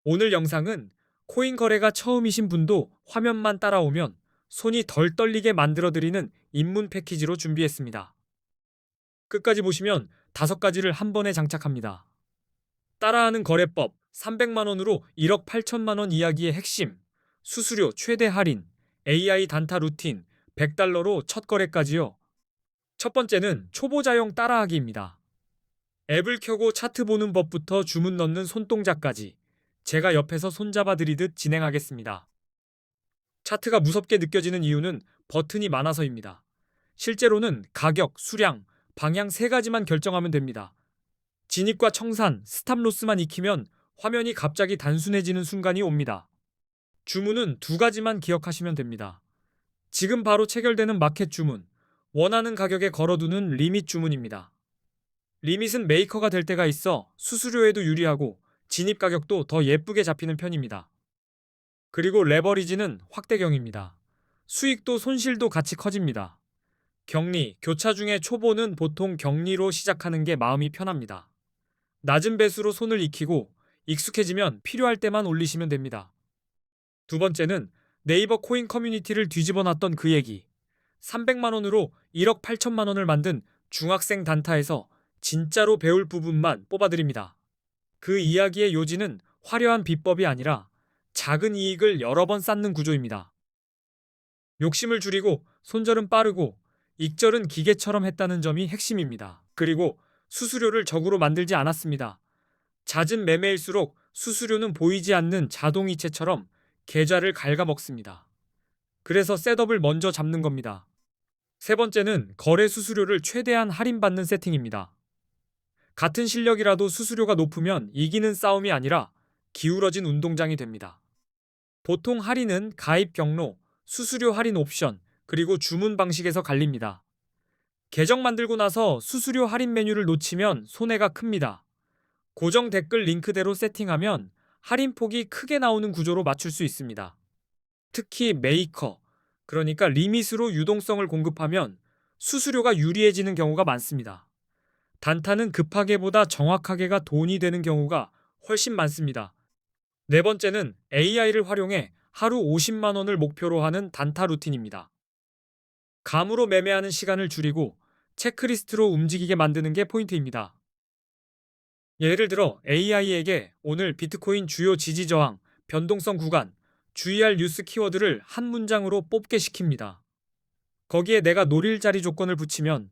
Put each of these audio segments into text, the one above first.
오늘 영상은 코인 거래가 처음이신 분도 화면만 따라오면 손이 덜 떨리게 만들어드리는 입문 패키지로 준비했습니다. 끝까지 보시면 5가지를 한 번에 장착합니다. 따라하는 거래법, 300만 원으로 1억 8천만 원 이야기의 핵심, 수수료 최대 할인, AI 단타 루틴, 100달러로 첫 거래까지요. 첫 번째는 초보자용 따라하기입니다. 앱을 켜고 차트 보는 법부터 주문 넣는 손동작까지 제가 옆에서 손잡아 드리듯 진행하겠습니다. 차트가 무섭게 느껴지는 이유는 버튼이 많아서입니다. 실제로는 가격, 수량, 방향 3가지만 결정하면 됩니다. 진입과 청산, 스탑로스만 익히면 화면이 갑자기 단순해지는 순간이 옵니다. 주문은 2가지만 기억하시면 됩니다. 지금 바로 체결되는 마켓 주문, 원하는 가격에 걸어두는 리밋 주문입니다. 리밋은 메이커가 될 때가 있어 수수료에도 유리하고 진입 가격도 더 예쁘게 잡히는 편입니다. 그리고 레버리지는 확대경입니다. 수익도 손실도 같이 커집니다. 격리, 교차 중에 초보는 보통 격리로 시작하는 게 마음이 편합니다. 낮은 배수로 손을 익히고 익숙해지면 필요할 때만 올리시면 됩니다. 두 번째는 네이버 코인 커뮤니티를 뒤집어 놨던 그 얘기. 300만 원으로 1억 8천만 원을 만든 중학생 단타에서 진짜로 배울 부분만 뽑아드립니다. 그 이야기의 요지는 화려한 비법이 아니라 작은 이익을 여러 번 쌓는 구조입니다. 욕심을 줄이고 손절은 빠르고 익절은 기계처럼 했다는 점이 핵심입니다. 그리고 수수료를 적으로 만들지 않았습니다. 잦은 매매일수록 수수료는 보이지 않는 자동이체처럼 계좌를 갉아먹습니다. 그래서 셋업을 먼저 잡는 겁니다. 세 번째는 거래 수수료를 최대한 할인받는 세팅입니다. 같은 실력이라도 수수료가 높으면 이기는 싸움이 아니라 기울어진 운동장이 됩니다. 보통 할인은 가입 경로, 수수료 할인 옵션, 그리고 주문 방식에서 갈립니다. 계정 만들고 나서 수수료 할인 메뉴를 놓치면 손해가 큽니다. 고정 댓글 링크대로 세팅하면 할인폭이 크게 나오는 구조로 맞출 수 있습니다. 특히 메이커, 그러니까 리밋으로 유동성을 공급하면 수수료가 유리해지는 경우가 많습니다. 단타는 급하게보다 정확하게가 돈이 되는 경우가 훨씬 많습니다. 네 번째는 AI를 활용해 하루 50만 원을 목표로 하는 단타 루틴입니다. 감으로 매매하는 시간을 줄이고 체크리스트로 움직이게 만드는 게 포인트입니다. 예를 들어 AI에게 오늘 비트코인 주요 지지 저항, 변동성 구간, 주의할 뉴스 키워드를 한 문장으로 뽑게 시킵니다. 거기에 내가 노릴 자리 조건을 붙이면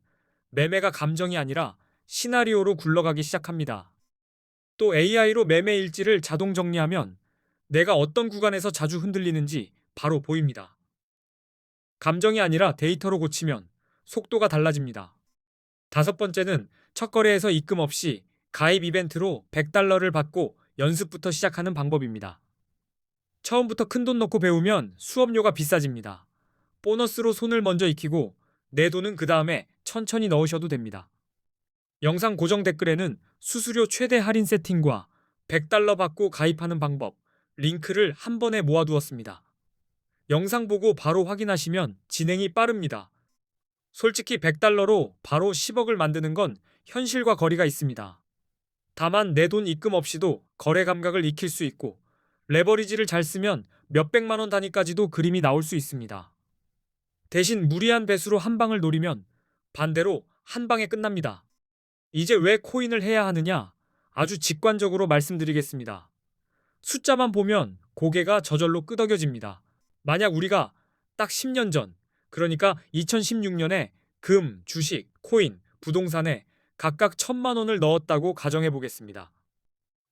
매매가 감정이 아니라 시나리오로 굴러가기 시작합니다. 또 AI로 매매 일지를 자동 정리하면 내가 어떤 구간에서 자주 흔들리는지 바로 보입니다. 감정이 아니라 데이터로 고치면 속도가 달라집니다. 다섯 번째는 첫 거래에서 입금 없이 가입 이벤트로 100달러를 받고 연습부터 시작하는 방법입니다. 처음부터 큰돈 넣고 배우면 수업료가 비싸집니다. 보너스로 손을 먼저 익히고 내 돈은 그 다음에 천천히 넣으셔도 됩니다. 영상 고정 댓글에는 수수료 최대 할인 세팅과 100달러 받고 가입하는 방법, 링크를 한 번에 모아두었습니다. 영상 보고 바로 확인하시면 진행이 빠릅니다. 솔직히 100달러로 바로 10억을 만드는 건 현실과 거리가 있습니다. 다만 내 돈 입금 없이도 거래 감각을 익힐 수 있고 레버리지를 잘 쓰면 몇백만 원 단위까지도 그림이 나올 수 있습니다. 대신 무리한 배수로 한 방을 노리면 반대로 한 방에 끝납니다. 이제 왜 코인을 해야 하느냐? 아주 직관적으로 말씀드리겠습니다. 숫자만 보면 고개가 저절로 끄덕여집니다. 만약 우리가 딱 10년 전, 그러니까 2016년에 금, 주식, 코인, 부동산에 각각 1,000만 원을 넣었다고 가정해 보겠습니다.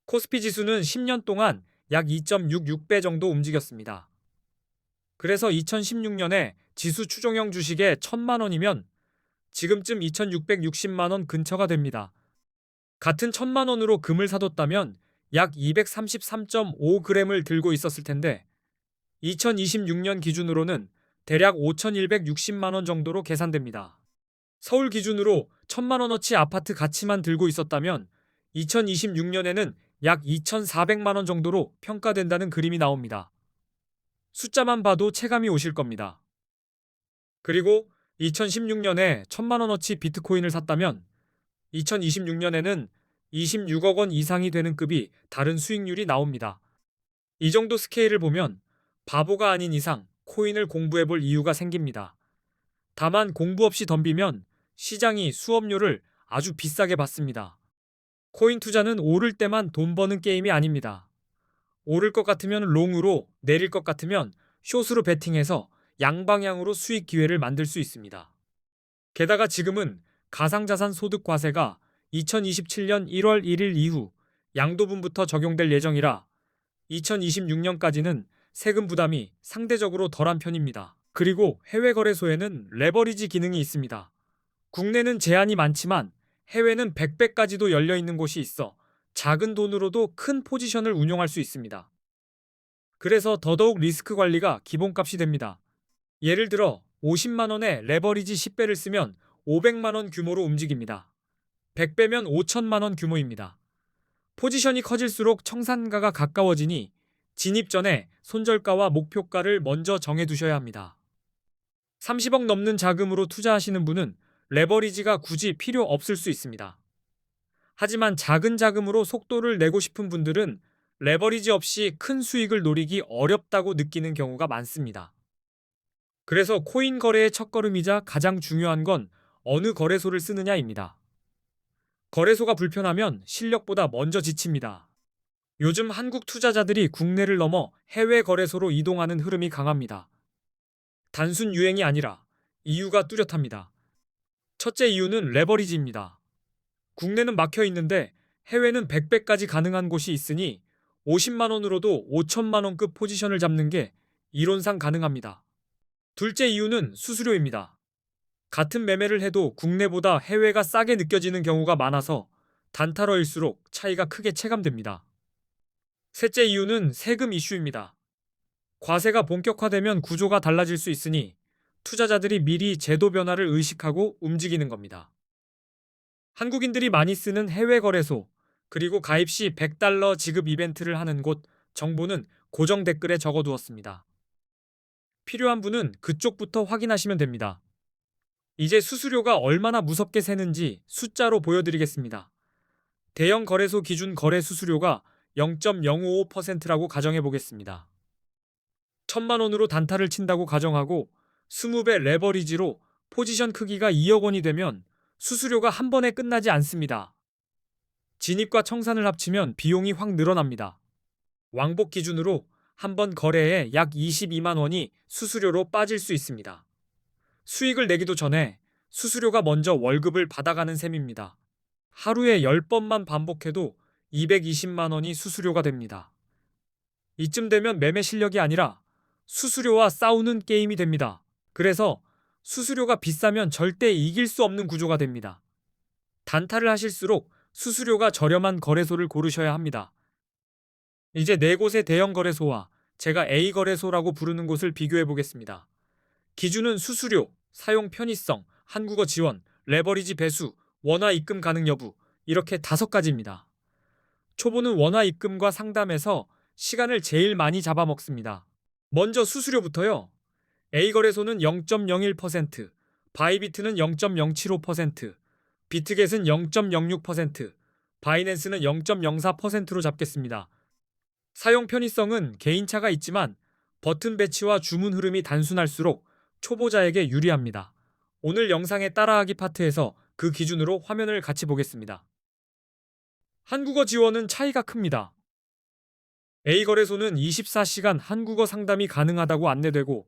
코스피 지수는 10년 동안 약 2.66배 정도 움직였습니다. 그래서 2016년에 지수 추종형 주식에 1,000만 원이면 지금쯤 2,660만 원 근처가 됩니다. 같은 1,000만 원으로 금을 사뒀다면 약 233.5g을 들고 있었을 텐데 2026년 기준으로는 대략 5,160만 원 정도로 계산됩니다. 서울 기준으로 1,000만 원어치 아파트 가치만 들고 있었다면 2026년에는 약 2,400만 원 정도로 평가된다는 그림이 나옵니다. 숫자만 봐도 체감이 오실 겁니다. 그리고 2016년에 1,000만 원어치 비트코인을 샀다면 2026년에는 26억 원 이상이 되는 급이 다른 수익률이 나옵니다. 이 정도 스케일을 보면 바보가 아닌 이상 코인을 공부해볼 이유가 생깁니다. 다만 공부 없이 덤비면 시장이 수업료를 아주 비싸게 받습니다. 코인 투자는 오를 때만 돈 버는 게임이 아닙니다. 오를 것 같으면 롱으로, 내릴 것 같으면 숏으로 베팅해서 양방향으로 수익 기회를 만들 수 있습니다. 게다가 지금은 가상자산 소득 과세가 2027년 1월 1일 이후 양도분부터 적용될 예정이라 2026년까지는 세금 부담이 상대적으로 덜한 편입니다. 그리고 해외 거래소에는 레버리지 기능이 있습니다. 국내는 제한이 많지만 해외는 100배까지도 열려 있는 곳이 있어 작은 돈으로도 큰 포지션을 운용할 수 있습니다. 그래서 더더욱 리스크 관리가 기본값이 됩니다. 예를 들어 50만 원에 레버리지 10배를 쓰면 500만 원 규모로 움직입니다. 100배면 5천만 원 규모입니다. 포지션이 커질수록 청산가가 가까워지니 진입 전에 손절가와 목표가를 먼저 정해두셔야 합니다. 30억 넘는 자금으로 투자하시는 분은 레버리지가 굳이 필요 없을 수 있습니다. 하지만 작은 자금으로 속도를 내고 싶은 분들은 레버리지 없이 큰 수익을 노리기 어렵다고 느끼는 경우가 많습니다. 그래서 코인 거래의 첫걸음이자 가장 중요한 건 어느 거래소를 쓰느냐입니다. 거래소가 불편하면 실력보다 먼저 지칩니다. 요즘 한국 투자자들이 국내를 넘어 해외 거래소로 이동하는 흐름이 강합니다. 단순 유행이 아니라 이유가 뚜렷합니다. 첫째 이유는 레버리지입니다. 국내는 막혀 있는데 해외는 100배까지 가능한 곳이 있으니 50만 원으로도 5천만 원급 포지션을 잡는 게 이론상 가능합니다. 둘째 이유는 수수료입니다. 같은 매매를 해도 국내보다 해외가 싸게 느껴지는 경우가 많아서 단타러일수록 차이가 크게 체감됩니다. 셋째 이유는 세금 이슈입니다. 과세가 본격화되면 구조가 달라질 수 있으니 투자자들이 미리 제도 변화를 의식하고 움직이는 겁니다. 한국인들이 많이 쓰는 해외 거래소, 그리고 가입 시 100달러 지급 이벤트를 하는 곳 정보는 고정 댓글에 적어두었습니다. 필요한 분은 그쪽부터 확인하시면 됩니다. 이제 수수료가 얼마나 무섭게 새는지 숫자로 보여드리겠습니다. 대형 거래소 기준 거래 수수료가 0.055%라고 가정해 보겠습니다. 1,000만 원으로 단타를 친다고 가정하고 20배 레버리지로 포지션 크기가 2억 원이 되면 수수료가 한 번에 끝나지 않습니다. 진입과 청산을 합치면 비용이 확 늘어납니다. 왕복 기준으로 한 번 거래에 약 22만 원이 수수료로 빠질 수 있습니다. 수익을 내기도 전에 수수료가 먼저 월급을 받아가는 셈입니다. 하루에 10번만 반복해도 220만 원이 수수료가 됩니다. 이쯤 되면 매매 실력이 아니라 수수료와 싸우는 게임이 됩니다. 그래서 수수료가 비싸면 절대 이길 수 없는 구조가 됩니다. 단타를 하실수록 수수료가 저렴한 거래소를 고르셔야 합니다. 이제 네 곳의 대형 거래소와 제가 A 거래소라고 부르는 곳을 비교해 보겠습니다. 기준은 수수료, 사용 편의성, 한국어 지원, 레버리지 배수, 원화 입금 가능 여부 이렇게 5가지입니다. 초보는 원화 입금과 상담에서 시간을 제일 많이 잡아먹습니다. 먼저 수수료부터요. A거래소는 0.01%, 바이비트는 0.075%, 비트겟은 0.06%, 바이낸스는 0.04%로 잡겠습니다. 사용 편의성은 개인차가 있지만 버튼 배치와 주문 흐름이 단순할수록 초보자에게 유리합니다. 오늘 영상의 따라하기 파트에서 그 기준으로 화면을 같이 보겠습니다. 한국어 지원은 차이가 큽니다. A거래소는 24시간 한국어 상담이 가능하다고 안내되고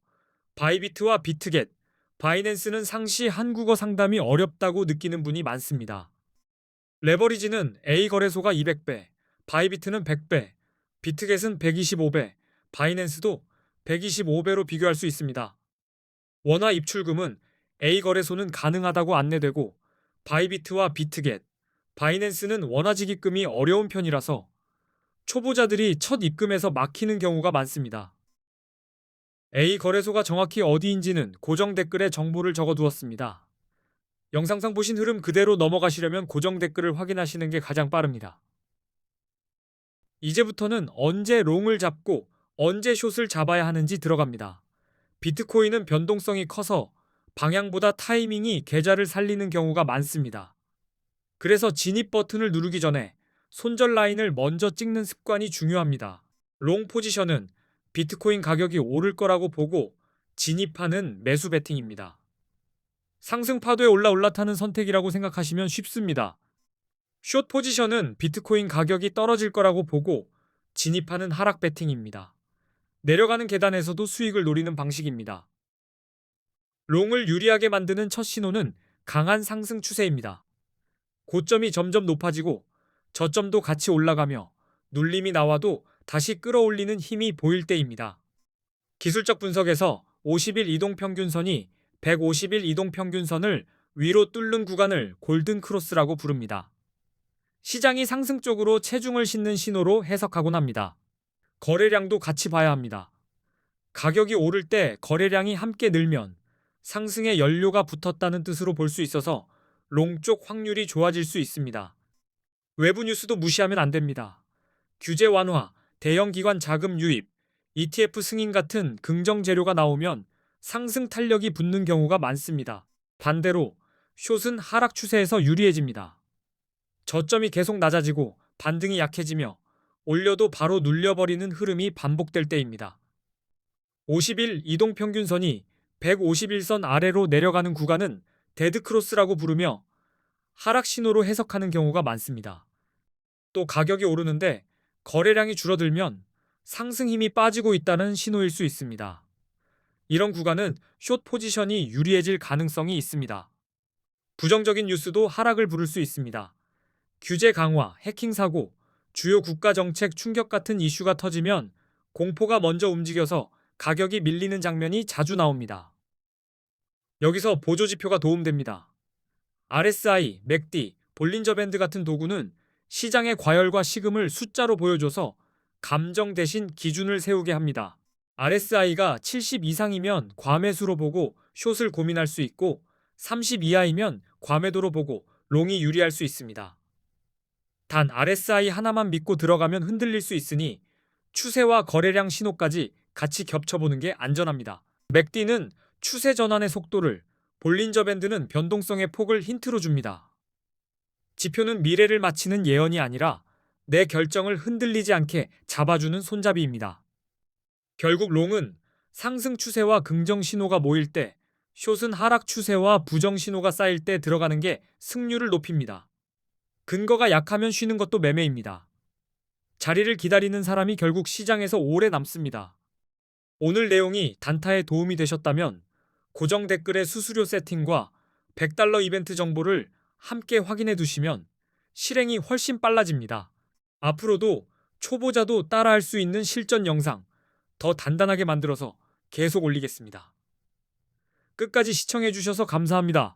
바이비트와 비트겟, 바이낸스는 상시 한국어 상담이 어렵다고 느끼는 분이 많습니다. 레버리지는 A거래소가 200배, 바이비트는 100배, 비트겟은 125배, 바이낸스도 125배로 비교할 수 있습니다. 원화 입출금은 A거래소는 가능하다고 안내되고 바이비트와 비트겟, 바이낸스는 원화 지급금이 어려운 편이라서 초보자들이 첫 입금에서 막히는 경우가 많습니다. A 거래소가 정확히 어디인지는 고정 댓글에 정보를 적어두었습니다. 영상상 보신 흐름 그대로 넘어가시려면 고정 댓글을 확인하시는 게 가장 빠릅니다. 이제부터는 언제 롱을 잡고 언제 숏을 잡아야 하는지 들어갑니다. 비트코인은 변동성이 커서 방향보다 타이밍이 계좌를 살리는 경우가 많습니다. 그래서 진입 버튼을 누르기 전에 손절 라인을 먼저 찍는 습관이 중요합니다. 롱 포지션은 비트코인 가격이 오를 거라고 보고 진입하는 매수 베팅입니다. 상승 파도에 올라타는 선택이라고 생각하시면 쉽습니다. 숏 포지션은 비트코인 가격이 떨어질 거라고 보고 진입하는 하락 베팅입니다. 내려가는 계단에서도 수익을 노리는 방식입니다. 롱을 유리하게 만드는 첫 신호는 강한 상승 추세입니다. 고점이 점점 높아지고 저점도 같이 올라가며 눌림이 나와도 다시 끌어올리는 힘이 보일 때입니다. 기술적 분석에서 50일 이동평균선이 150일 이동평균선을 위로 뚫는 구간을 골든 크로스라고 부릅니다. 시장이 상승 쪽으로 체중을 싣는 신호로 해석하곤 합니다. 거래량도 같이 봐야 합니다. 가격이 오를 때 거래량이 함께 늘면 상승에 연료가 붙었다는 뜻으로 볼 수 있어서 롱 쪽 확률이 좋아질 수 있습니다. 외부 뉴스도 무시하면 안 됩니다. 규제 완화, 대형 기관 자금 유입, ETF 승인 같은 긍정 재료가 나오면 상승 탄력이 붙는 경우가 많습니다. 반대로 숏은 하락 추세에서 유리해집니다. 저점이 계속 낮아지고 반등이 약해지며 올려도 바로 눌려버리는 흐름이 반복될 때입니다. 50일 이동평균선이 151선 아래로 내려가는 구간은 데드크로스라고 부르며 하락 신호로 해석하는 경우가 많습니다. 또 가격이 오르는데 거래량이 줄어들면 상승 힘이 빠지고 있다는 신호일 수 있습니다. 이런 구간은 숏 포지션이 유리해질 가능성이 있습니다. 부정적인 뉴스도 하락을 부를 수 있습니다. 규제 강화, 해킹 사고, 주요 국가 정책 충격 같은 이슈가 터지면 공포가 먼저 움직여서 가격이 밀리는 장면이 자주 나옵니다. 여기서 보조지표가 도움됩니다. RSI, 맥디, 볼린저 밴드 같은 도구는 시장의 과열과 식음을 숫자로 보여줘서 감정 대신 기준을 세우게 합니다. RSI가 70 이상이면 과매수로 보고 숏을 고민할 수 있고 30 이하이면 과매도로 보고 롱이 유리할 수 있습니다. 단 RSI 하나만 믿고 들어가면 흔들릴 수 있으니 추세와 거래량 신호까지 같이 겹쳐보는 게 안전합니다. 맥디는 추세 전환의 속도를, 볼린저 밴드는 변동성의 폭을 힌트로 줍니다. 지표는 미래를 맞히는 예언이 아니라 내 결정을 흔들리지 않게 잡아주는 손잡이입니다. 결국 롱은 상승 추세와 긍정 신호가 모일 때, 숏은 하락 추세와 부정 신호가 쌓일 때 들어가는 게 승률을 높입니다. 근거가 약하면 쉬는 것도 매매입니다. 자리를 기다리는 사람이 결국 시장에서 오래 남습니다. 오늘 내용이 단타에 도움이 되셨다면 고정 댓글의 수수료 세팅과 $100 이벤트 정보를 함께 확인해 두시면 실행이 훨씬 빨라집니다. 앞으로도 초보자도 따라할 수 있는 실전 영상 더 단단하게 만들어서 계속 올리겠습니다. 끝까지 시청해 주셔서 감사합니다.